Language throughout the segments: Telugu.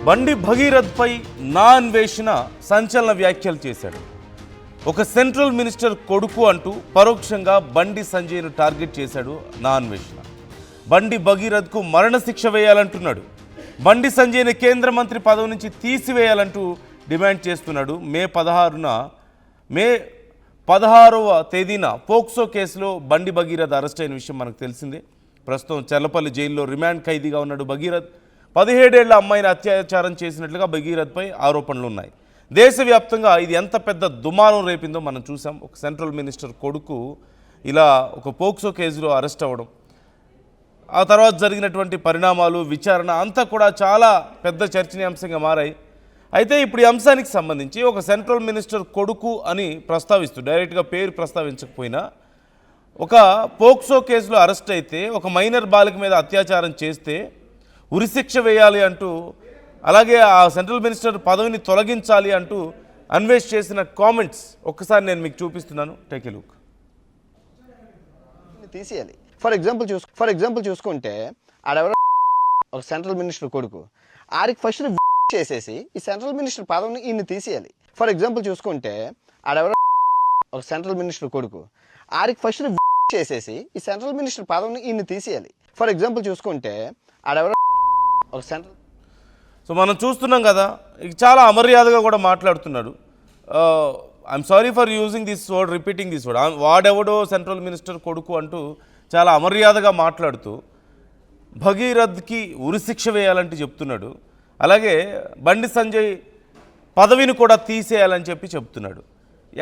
బండి భగీరథ్పై నా అన్వేషణ సంచలన వ్యాఖ్యలు చేశాడు. ఒక సెంట్రల్ మినిస్టర్ కొడుకు అంటూ పరోక్షంగా బండి సంజయ్ను టార్గెట్ చేశాడు నా అన్వేషణ. బండి భగీరథ్కు మరణశిక్ష వేయాలంటున్నాడు. బండి సంజయ్ని కేంద్ర మంత్రి పదవి నుంచి తీసివేయాలంటూ డిమాండ్ చేస్తున్నాడు. మే 16వ తేదీన పోక్సో కేసులో బండి భగీరథ్ అరెస్ట్ అయిన విషయం మనకు తెలిసిందే. ప్రస్తుతం చెర్లపల్లి జైల్లో రిమాండ్ ఖైదీగా ఉన్నాడు భగీరథ్. 17 ఏళ్ల అమ్మాయిని అత్యాచారం చేసినట్లుగా భగీరథ్పై ఆరోపణలు ఉన్నాయి. దేశవ్యాప్తంగా ఇది ఎంత పెద్ద దుమారం రేపిందో మనం చూసాం. ఒక సెంట్రల్ మినిస్టర్ కొడుకు ఇలా ఒక పోక్సో కేసులో అరెస్ట్ అవ్వడం, ఆ తర్వాత జరిగినటువంటి పరిణామాలు, విచారణ అంతా కూడా చాలా పెద్ద చర్చనీయాంశంగా మారాయి. అయితే ఇప్పుడు ఈ అంశానికి సంబంధించి ఒక సెంట్రల్ మినిస్టర్ కొడుకు అని ప్రస్తావిస్తూ, డైరెక్ట్గా పేరు ప్రస్తావించకపోయినా, ఒక పోక్సో కేసులో అరెస్ట్ అయితే ఒక మైనర్ బాలిక మీద అత్యాచారం చేస్తే ఉరిశిక్ష వేయాలి అంటూ, అలాగే ఆ సెంట్రల్ మినిస్టర్ పదవిని తొలగించాలి అంటూ అన్వేష్ చేసిన కామెంట్స్ ఒక్కసారి నేను మీకు చూపిస్తున్నాను. Take a look. తీసేయాలి. ఫర్ ఎగ్జాంపుల్ చూసుకుంటే ఆడెవరో ఒక సెంట్రల్ మినిస్టర్ కొడుకు, ఆడికి ఫస్ట్ చేసేసి ఈ సెంట్రల్ మినిస్టర్ పదవిని ఈయన్ని తీసేయాలి. ఫర్ ఎగ్జాంపుల్ చూసుకుంటే ఆడెవరో ఒక సెంట్రల్ మినిస్టర్ కొడుకు, ఆడికి ఫస్ట్ చేసేసి ఈ సెంట్రల్ మినిస్టర్ పదవిని ఈయన్ని తీసేయాలి. ఫర్ ఎగ్జాంపుల్ చూసుకుంటే ఆడెవరో ఒక సెంట్రల్. సో మనం చూస్తున్నాం కదా, చాలా అమర్యాదగా కూడా మాట్లాడుతున్నాడు. I'm sorry for using this word, repeating this word. వాడెవడో సెంట్రల్ మినిస్టర్ కొడుకు అంటూ చాలా అమర్యాదగా మాట్లాడుతూ భగీరథ్కి ఉరిశిక్ష వేయాలంటూ చెప్తున్నాడు. అలాగే బండి సంజయ్ పదవిని కూడా తీసేయాలని చెప్తున్నాడు.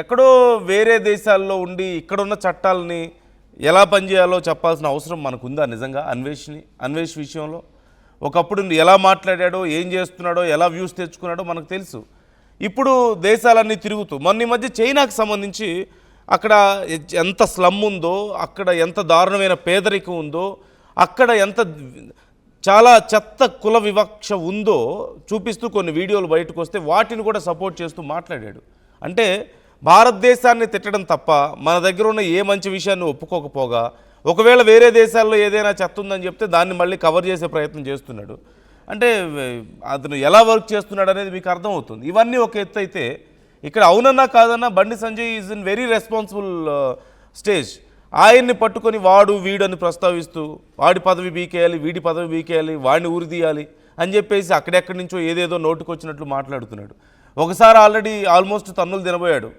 ఎక్కడో వేరే దేశాల్లో ఉండి ఇక్కడున్న చట్టాలని ఎలా పనిచేయాలో చెప్పాల్సిన అవసరం మనకుందా నిజంగా అన్వేష్ విషయంలో? ఒకప్పుడు ఎలా మాట్లాడాడో, ఏం చేస్తున్నాడో, ఎలా వ్యూస్ తెచ్చుకున్నాడో మనకు తెలుసు. ఇప్పుడు దేశాలన్నీ తిరుగుతూ, మొన్న మధ్య చైనాకు సంబంధించి అక్కడ ఎంత స్లమ్ ఉందో, అక్కడ ఎంత దారుణమైన పేదరికం ఉందో, అక్కడ ఎంత చాలా చెత్త కుల వివక్ష ఉందో చూపిస్తూ కొన్ని వీడియోలు బయటకు వస్తే వాటిని కూడా సపోర్ట్ చేస్తూ మాట్లాడాడు. అంటే భారతదేశాన్ని తిట్టడం తప్ప మన దగ్గర ఉన్న ఏ మంచి విషయాన్ని ఒప్పుకోకపోగా, ఒకవేళ వేరే దేశాల్లో ఏదైనా చెత్త ఉందని చెప్తే దాన్ని మళ్ళీ కవర్ చేసే ప్రయత్నం చేస్తున్నాడు. అంటే అతను ఎలా వర్క్ చేస్తున్నాడు అనేది మీకు అర్థమవుతుంది. ఇవన్నీ ఒక ఎత్తు అయితే, ఇక్కడ అవునన్నా కాదన్నా Bandi Sanjay is in very responsible stage. ఆయన్ని పట్టుకొని వాడు వీడు అని ప్రస్తావిస్తూ వాడి పదవి బీకేయాలి, వీడి పదవి బీకేయాలి, వాడిని ఊరిదీయాలి అని చెప్పేసి అక్కడెక్కడి నుంచో ఏదేదో నోటుకొచ్చినట్లు మాట్లాడుతున్నాడు. ఒకసారి ఆల్రెడీ ఆల్మోస్ట్ తన్నులు తినబోయాడు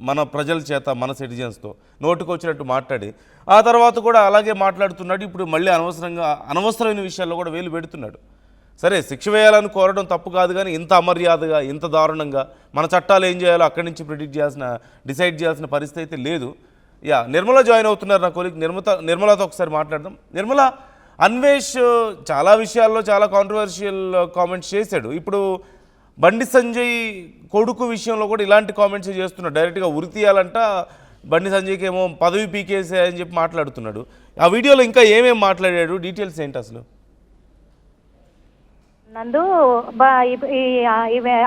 మన ప్రజల చేత, మన సిటిజన్స్తో నోటుకొచ్చినట్టు మాట్లాడి. ఆ తర్వాత కూడా అలాగే మాట్లాడుతున్నాడు. ఇప్పుడు మళ్ళీ అనవసరమైన విషయాల్లో కూడా వేలు పెడుతున్నాడు. సరే, శిక్ష వేయాలని కోరడం తప్పు కాదు, కానీ ఇంత అమర్యాదగా, ఇంత దారుణంగా మన చట్టాలు ఏం చేయాలో అక్కడి నుంచి డిసైడ్ చేయాల్సిన పరిస్థితి అయితే లేదు. నిర్మల జాయిన్ అవుతున్నారు నా కొలీగ్. నిర్మలతో ఒకసారి మాట్లాడదాం. నిర్మల, అన్వేష్ చాలా విషయాల్లో చాలా కాంట్రవర్షియల్ కామెంట్స్ చేశాడు. ఇప్పుడు బండి సంజయ్ కొడుకు విషయంలో కూడా ఇలాంటి కామెంట్స్ చేస్తున్నాడు. డైరెక్ట్గా ఉరి తీయాలంట, బండి సంజయ్కి ఏమో పదవి పీకేసే అని చెప్పి మాట్లాడుతున్నాడు. ఆ వీడియోలో ఇంకా ఏమేమి మాట్లాడాడు, డీటెయిల్స్ ఏంటి అసలు? నందు,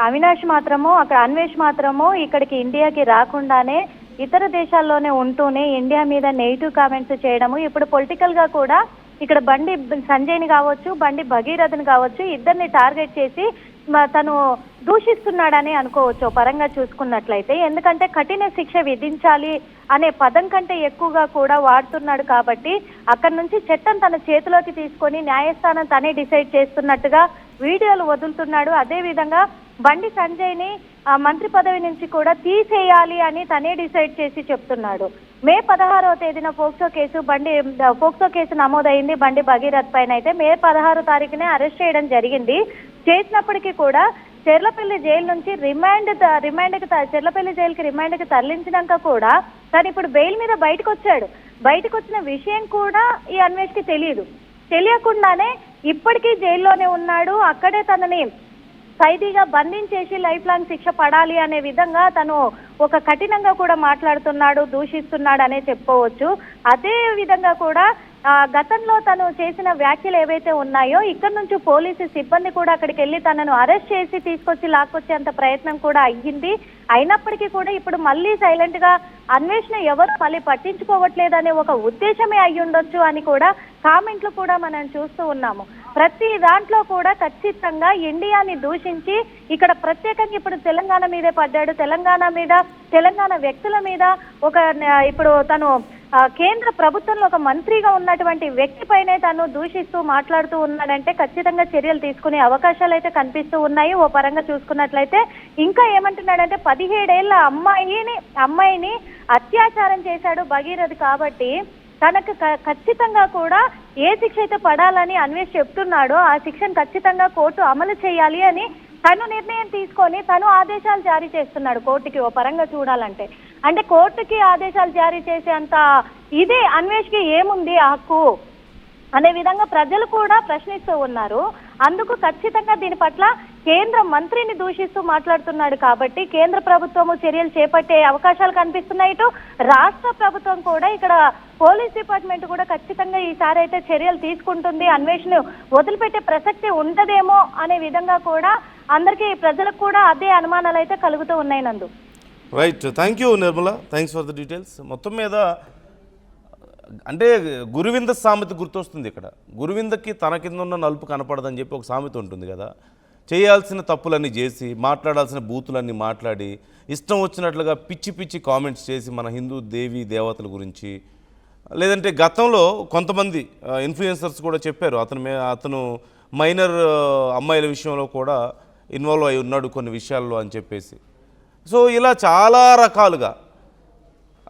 అవినాష్ మాత్రము, అక్కడ అన్వేష్ మాత్రము ఇక్కడికి ఇండియాకి రాకుండానే ఇతర దేశాల్లోనే ఉంటూనే ఇండియా మీద నెగిటివ్ కామెంట్స్ చేయడము, ఇప్పుడు పొలిటికల్ గా కూడా ఇక్కడ బండి సంజయ్ని కావచ్చు, బండి భగీరథ్ని కావచ్చు, ఇద్దరిని టార్గెట్ చేసి తను దూషిస్తున్నాడని అనుకోవచ్చు పరంగా చూసుకున్నట్లయితే. ఎందుకంటే కఠిన శిక్ష విధించాలి అనే పదం కంటే ఎక్కువగా కూడా వాడుతున్నాడు కాబట్టి అక్కడి నుంచి చట్టం తన చేతిలోకి తీసుకొని న్యాయస్థానం తనే డిసైడ్ చేస్తున్నట్టుగా వీడియోలు వదులుతున్నాడు. అదేవిధంగా బండి సంజయ్ని మంత్రి పదవి నుంచి కూడా తీసేయాలి అని తనే డిసైడ్ చేసి చెప్తున్నాడు. మే 16వ తేదీన పోక్సో కేసు నమోదైంది బండి భగీరథ్ పైన. అయితే మే 16 తారీఖునే అరెస్ట్ చేయడం జరిగింది. చేసినప్పటికీ కూడా చెర్లపల్లి జైలు నుంచి చెర్లపల్లి జైలుకి రిమాండ్కి తరలించినాక కూడా తను ఇప్పుడు బెయిల్ మీద బయటకు వచ్చిన విషయం కూడా ఈ అన్వేష్కి తెలియకుండానే ఇప్పటికీ జైల్లోనే ఉన్నాడు. అక్కడే తనని ఖైదీగా బంధించేసి లైఫ్ లాంగ్ శిక్ష పడాలి అనే విధంగా తను ఒక కఠినంగా కూడా మాట్లాడుతున్నాడు, దూషిస్తున్నాడు అనే చెప్పుకోవచ్చు. అదే విధంగా కూడా గతంలో తను చేసిన వ్యాఖ్యలు ఏవైతే ఉన్నాయో ఇక్కడ నుంచి పోలీసు సిబ్బంది కూడా అక్కడికి వెళ్ళి తనను అరెస్ట్ చేసి తీసుకొచ్చి లాక్కొచ్చేంత ప్రయత్నం కూడా అయ్యింది. అయినప్పటికీ కూడా ఇప్పుడు మళ్ళీ సైలెంట్ గా అన్వేషణ ఎవరు మళ్ళీ పట్టించుకోవట్లేదనే ఒక ఉద్దేశమే అయ్యుండొచ్చు అని కూడా కామెంట్లు కూడా మనం చూస్తూ ఉన్నాము. ప్రతి దాంట్లో కూడా ఖచ్చితంగా ఇండియాని దూషించి ఇక్కడ ప్రత్యేకంగా ఇప్పుడు తెలంగాణ మీదే పడ్డాడు, తెలంగాణ వ్యక్తుల మీద ఇప్పుడు తను కేంద్ర ప్రభుత్వంలో ఒక మంత్రిగా ఉన్నటువంటి వ్యక్తిపైనే తను దూషిస్తూ మాట్లాడుతూ ఉన్నాడంటే ఖచ్చితంగా చర్యలు తీసుకునే అవకాశాలు అయితే కనిపిస్తూ ఉన్నాయి. ఓ పరంగా చూసుకున్నట్లయితే ఇంకా ఏమంటున్నాడంటే 17 ఏళ్ల అమ్మాయిని అత్యాచారం చేశాడు భగీరథ్ కాబట్టి తనకు ఖచ్చితంగా కూడా ఏ శిక్ష అయితే పడాలని అన్వేష్ చెప్తున్నాడో ఆ శిక్షను ఖచ్చితంగా కోర్టు అమలు చేయాలి అని తను నిర్ణయం తీసుకొని తను ఆదేశాలు జారీ చేస్తున్నాడు కోర్టుకి. ఓ పరంగా చూడాలంటే అంటే కోర్టుకి ఆదేశాలు జారీ చేసేంత ఇదే అన్వేష్కి ఏముంది ఆ హక్కు అనే విధంగా ప్రజలు కూడా ప్రశ్నిస్తూ ఉన్నారు. అందుకు ఖచ్చితంగా దీని పట్ల కేంద్ర మంత్రిని దూషిస్తూ మాట్లాడుతున్నాడు కాబట్టి కేంద్ర ప్రభుత్వము చర్యలు చేపట్టే అవకాశాలు కనిపిస్తున్నాయి. ఇటు రాష్ట్ర ప్రభుత్వం కూడా ఇక్కడ పోలీస్ డిపార్ట్మెంట్ కూడా ఖచ్చితంగా ఈసారి అయితే చర్యలు తీసుకుంటుంది, అన్వేషణ వదిలిపెట్టే ప్రసక్తి ఉంటదేమో అనే విధంగా కూడా అందరికీ ప్రజలకు కూడా అదే అనుమానాలు అయితే కలుగుతూ ఉన్నాయి. నందు right, thank you Nirmala, thanks for the details. మొత్తం మీద అంటే గురువింద సామెత గుర్తొస్తుంది ఇక్కడ. గురువిందకి తన కింద ఉన్న నలుపు కనపడదని చెప్పి ఒక సామెత ఉంటుంది కదా. చేయాల్సిన తప్పులన్నీ చేసి మాట్లాడాల్సిన బూతులన్నీ మాట్లాడి ఇష్టం వచ్చినట్లుగా పిచ్చి కామెంట్స్ చేసి మన హిందూ దేవి దేవతల గురించి, లేదంటే గతంలో కొంతమంది ఇన్ఫ్లుయెన్సర్స్ కూడా చెప్పారు అతను మైనర్ అమ్మాయిల విషయంలో కూడా ఇన్వాల్వ్ అయి ఉన్నాడు కొన్ని విషయాల్లో అని చెప్పేసి. సో ఇలా చాలా రకాలుగా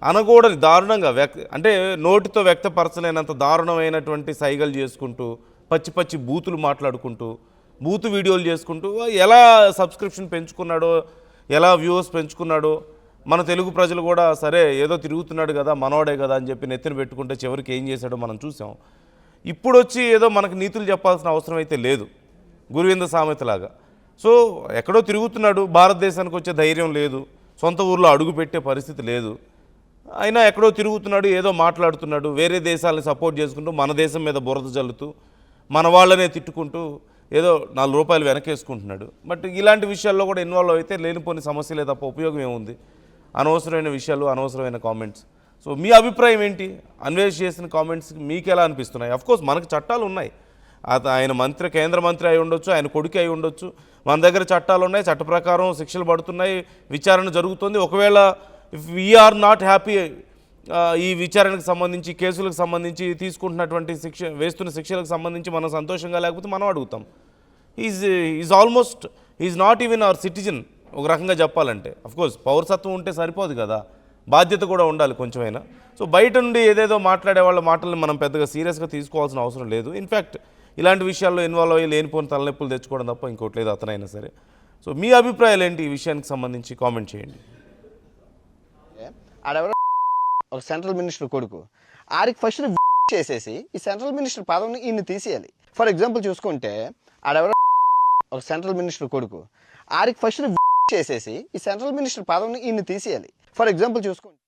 అనకూడని దారుణంగా అంటే నోటితో వ్యక్తపరచలేనంత దారుణమైనటువంటి సైగలు చేసుకుంటూ పచ్చి బూతులు మాట్లాడుకుంటూ బూతు వీడియోలు చేసుకుంటూ ఎలా సబ్స్క్రిప్షన్ పెంచుకున్నాడో, ఎలా వ్యూవర్స్ పెంచుకున్నాడో మన తెలుగు ప్రజలు కూడా సరే ఏదో తిరుగుతున్నాడు కదా మనోడే కదా అని చెప్పి నెత్తిన పెట్టుకుంటే చివరికి ఏం చేశాడో మనం చూసాం. ఇప్పుడు వచ్చి ఏదో మనకు నీతులు చెప్పాల్సిన అవసరం అయితే లేదు గురువింద సామెతలాగా. సో ఎక్కడో తిరుగుతున్నాడు, భారతదేశానికి వచ్చే ధైర్యం లేదు, సొంత ఊర్లో అడుగు పెట్టే పరిస్థితి లేదు, అయినా ఎక్కడో తిరుగుతున్నాడు, ఏదో మాట్లాడుతున్నాడు, వేరే దేశాలని సపోర్ట్ చేసుకుంటూ మన దేశం మీద బురద జల్లుతూ మన వాళ్ళనే తిట్టుకుంటూ ఏదో 4 రూపాయలు వెనకేసుకుంటున్నాడు. బట్ ఇలాంటి విషయాల్లో కూడా ఇన్వాల్వ్ అయితే లేనిపోని సమస్యలే తప్ప ఉపయోగం ఏముంది? అనవసరమైన విషయాలు, అనవసరమైన కామెంట్స్. సో మీ అభిప్రాయం ఏంటి? అన్వేష్ చేసిన కామెంట్స్ మీకు ఎలా అనిపిస్తున్నాయి? అఫ్కోర్స్ మనకు చట్టాలు ఉన్నాయి, ఆయన కేంద్ర మంత్రి అయి ఉండొచ్చు, ఆయన కొడుకు అయి ఉండొచ్చు, మన దగ్గర చట్టాలు ఉన్నాయి, చట్ట ప్రకారం శిక్షలు పడుతున్నాయి, విచారణ జరుగుతుంది. ఒకవేళ ఇఫ్ వీఆర్ నాట్ హ్యాపీ ఈ విచారణకు సంబంధించి, కేసులకు సంబంధించి తీసుకుంటున్నటువంటి వేస్తున్న శిక్షలకు సంబంధించి మనం సంతోషంగా లేకపోతే మనం అడుగుతాం. Is not even hour citizen ఒక రకంగా చెప్పాలంటే. అఫ్కోర్స్ పౌరసత్వం ఉంటే సరిపోదు కదా, బాధ్యత కూడా ఉండాలి కొంచెమైనా. సో బయట నుండి ఏదేదో మాట్లాడే వాళ్ళ మాటలను మనం పెద్దగా సీరియస్గా తీసుకోవాల్సిన అవసరం లేదు. ఇన్ఫ్యాక్ట్ ఇలాంటి విషయాల్లో ఇన్వాల్వ్ అయ్యి లేనిపోయిన తలనొప్పులు తెచ్చుకోవడం తప్ప ఇంకోటి లేదు అతనైనా సరే. సో మీ అభిప్రాయాలు ఏంటి ఈ విషయానికి సంబంధించి కామెంట్ చేయండి. ఆడెవరో ఒక సెంట్రల్ మినిస్టర్ కొడుకు, ఆడికి ఫస్ట్ చేసేసి ఈ సెంట్రల్ మినిస్టర్ పదవిని ఈయన్ని తీసేయాలి. ఫర్ ఎగ్జాంపుల్ చూసుకుంటే ఆడెవరో ఒక సెంట్రల్ మినిస్టర్ కొడుకు, ఆడికి ఫస్ట్ చేసేసి ఈ సెంట్రల్ మినిస్టర్ పదవిని ఈయన్ని తీసేయాలి. ఫర్ ఎగ్జాంపుల్ చూసుకుంటే